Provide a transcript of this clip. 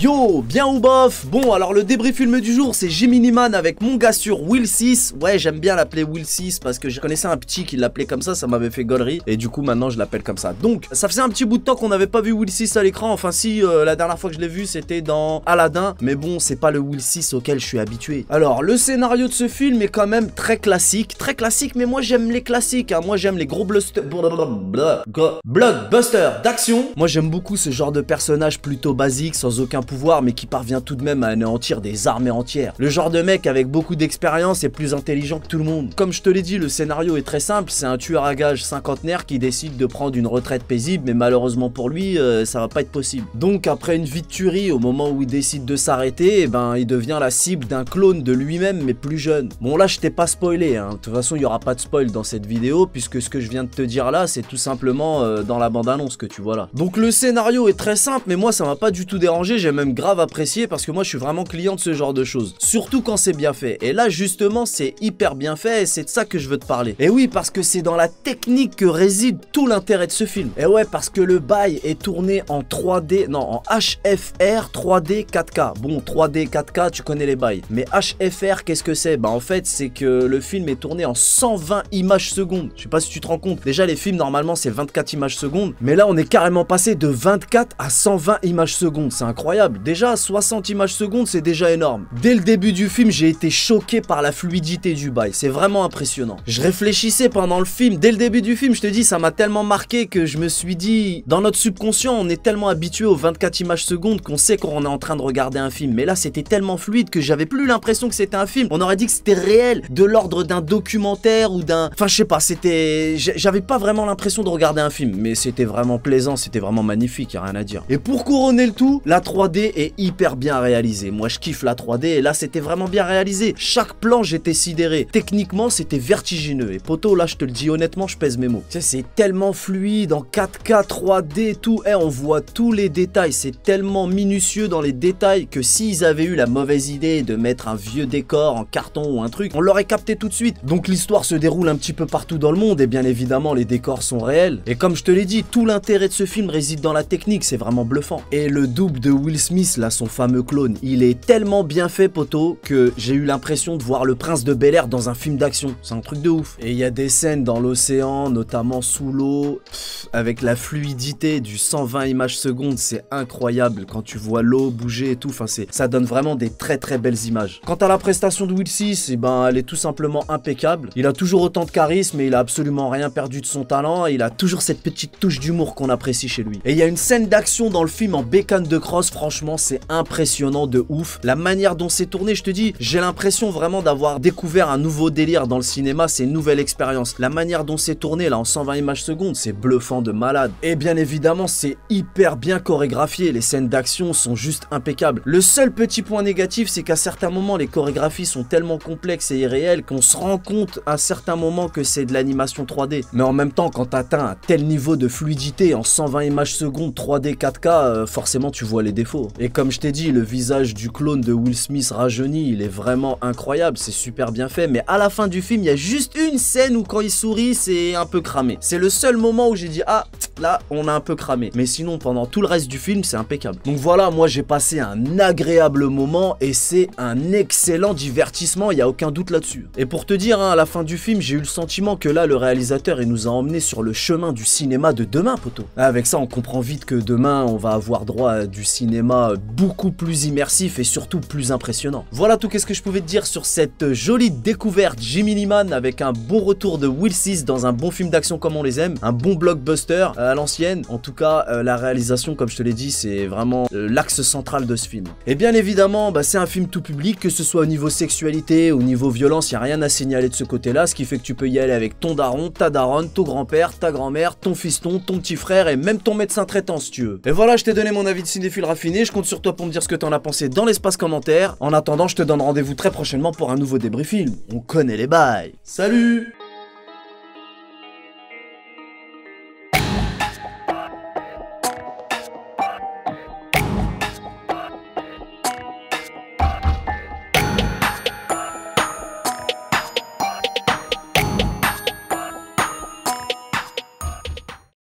Yo, bien ou bof? Bon, alors le débrief film du jour, c'est Gemini Man avec mon gars sûr Will 6. Ouais, j'aime bien l'appeler Will 6 parce que je connaissais un petit qui l'appelait comme ça m'avait fait gaulerie. Et du coup, maintenant, je l'appelle comme ça. Donc, ça faisait un petit bout de temps qu'on n'avait pas vu Will 6 à l'écran. Enfin, si, la dernière fois que je l'ai vu, c'était dans Aladdin. Mais bon, c'est pas le Will 6 auquel je suis habitué. Alors, le scénario de ce film est quand même très classique. Très classique, mais moi, j'aime les classiques. Hein. Moi, j'aime les gros blockbusters d'action. Moi, j'aime beaucoup ce genre de personnage plutôt basique, sans aucun pouvoir, mais qui parvient tout de même à anéantir des armées entières. Le genre de mec avec beaucoup d'expérience et plus intelligent que tout le monde. Comme je te l'ai dit, le scénario est très simple, c'est un tueur à gages cinquantenaire qui décide de prendre une retraite paisible, mais malheureusement pour lui, ça va pas être possible. Donc après une vie de tuerie, au moment où il décide de s'arrêter, il devient la cible d'un clone de lui-même, mais plus jeune. Bon là, je t'ai pas spoilé, hein. De toute façon, il y aura pas de spoil dans cette vidéo, puisque ce que je viens de te dire là, c'est tout simplement dans la bande-annonce que tu vois là. Donc le scénario est très simple, mais moi, ça m'a pas du tout dérangé, j'ai même grave apprécié, parce que moi, je suis vraiment client de ce genre de choses. Surtout quand c'est bien fait. Et là, justement, c'est hyper bien fait, et c'est de ça que je veux te parler. Et oui, parce que c'est dans la technique que réside tout l'intérêt de ce film. Et ouais, parce que le bail est tourné en 3D, non, en HFR 3D 4K. Bon, 3D 4K, tu connais les bails. Mais HFR, qu'est-ce que c'est? Bah en fait, c'est que le film est tourné en 120 images secondes. Je sais pas si tu te rends compte. Déjà, les films, normalement, c'est 24 images secondes. Mais là, on est carrément passé de 24 à 120 images secondes. C'est incroyable. Déjà, 60 images secondes, c'est déjà énorme. Dès le début du film, j'ai été choqué par la fluidité du bail. C'est vraiment impressionnant. Je réfléchissais pendant le film. Dès le début du film, je te dis, ça m'a tellement marqué que je me suis dit, dans notre subconscient, on est tellement habitué aux 24 images secondes qu'on sait qu'on est en train de regarder un film. Mais là, c'était tellement fluide que j'avais plus l'impression que c'était un film. On aurait dit que c'était réel, de l'ordre d'un documentaire ou d'un... Enfin, je sais pas, c'était... J'avais pas vraiment l'impression de regarder un film. Mais c'était vraiment plaisant, c'était vraiment magnifique, y a rien à dire. Et pour couronner le tout, la 3D est hyper bien réalisée. Moi, je kiffe la 3D et là, c'était vraiment bien réalisé. Chaque plan, j'étais sidéré. Techniquement, c'était vertigineux. Et poto, là, je te le dis honnêtement, je pèse mes mots. Tu sais, c'est tellement fluide, en 4K, 3D, tout. On voit tous les détails. C'est tellement minutieux dans les détails que s'ils avaient eu la mauvaise idée de mettre un vieux décor en carton ou un truc, on l'aurait capté tout de suite. Donc l'histoire se déroule un petit peu partout dans le monde et bien évidemment, les décors sont réels. Et comme je te l'ai dit, tout l'intérêt de ce film réside dans la technique. C'est vraiment bluffant. Et le double de Will Smith, là, son fameux clone, il est tellement bien fait, poto, que j'ai eu l'impression de voir le prince de Bel-Air dans un film d'action. C'est un truc de ouf. Et il y a des scènes dans l'océan, notamment sous l'eau, avec la fluidité du 120 images secondes, c'est incroyable quand tu vois l'eau bouger et tout. Enfin, ça donne vraiment des très très belles images. Quant à la prestation de Will 6, elle est tout simplement impeccable. Il a toujours autant de charisme et il a absolument rien perdu de son talent. Et il a toujours cette petite touche d'humour qu'on apprécie chez lui. Et il y a une scène d'action dans le film en bécane de crosse, franchement, c'est impressionnant de ouf. La manière dont c'est tourné, je te dis, j'ai l'impression vraiment d'avoir découvert un nouveau délire dans le cinéma, c'est une nouvelle expérience. La manière dont c'est tourné, là, en 120 images secondes, c'est bluffant de malade. Et bien évidemment, c'est hyper bien chorégraphié, les scènes d'action sont juste impeccables. Le seul petit point négatif, c'est qu'à certains moments, les chorégraphies sont tellement complexes et irréelles qu'on se rend compte à certains moments que c'est de l'animation 3D. Mais en même temps, quand t'atteins un tel niveau de fluidité en 120 images secondes, 3D 4K, forcément tu vois les défauts. Et comme je t'ai dit, le visage du clone de Will Smith rajeuni, il est vraiment incroyable, c'est super bien fait. Mais à la fin du film, il y a juste une scène où quand il sourit, c'est un peu cramé. C'est le seul moment où j'ai dit, ah, là, on a un peu cramé. Mais sinon, pendant tout le reste du film, c'est impeccable. Donc voilà, moi j'ai passé un agréable moment et c'est un excellent divertissement, il n'y a aucun doute là-dessus. Et pour te dire, hein, à la fin du film, j'ai eu le sentiment que là, le réalisateur, il nous a emmenés sur le chemin du cinéma de demain, poto. Avec ça, on comprend vite que demain, on va avoir droit à du cinéma beaucoup plus immersif et surtout plus impressionnant. Voilà tout qu'est-ce que je pouvais te dire sur cette jolie découverte Gemini Man avec un bon retour de Will 6 dans un bon film d'action comme on les aime, un bon blockbuster à l'ancienne. En tout cas, la réalisation, comme je te l'ai dit, c'est vraiment l'axe central de ce film. Et bien évidemment, c'est un film tout public, que ce soit au niveau sexualité, au niveau violence, il n'y a rien à signaler de ce côté-là, ce qui fait que tu peux y aller avec ton daron, ta daronne, ton grand-père, ta grand-mère, ton fiston, ton petit frère et même ton médecin traitant si tu veux. Et voilà, je t'ai donné mon avis de cinéphile raffiné, je compte sur toi pour me dire ce que t'en as pensé dans l'espace commentaire. En attendant, je te donne rendez-vous très prochainement pour un nouveau débrief film. On connaît les bails. Salut!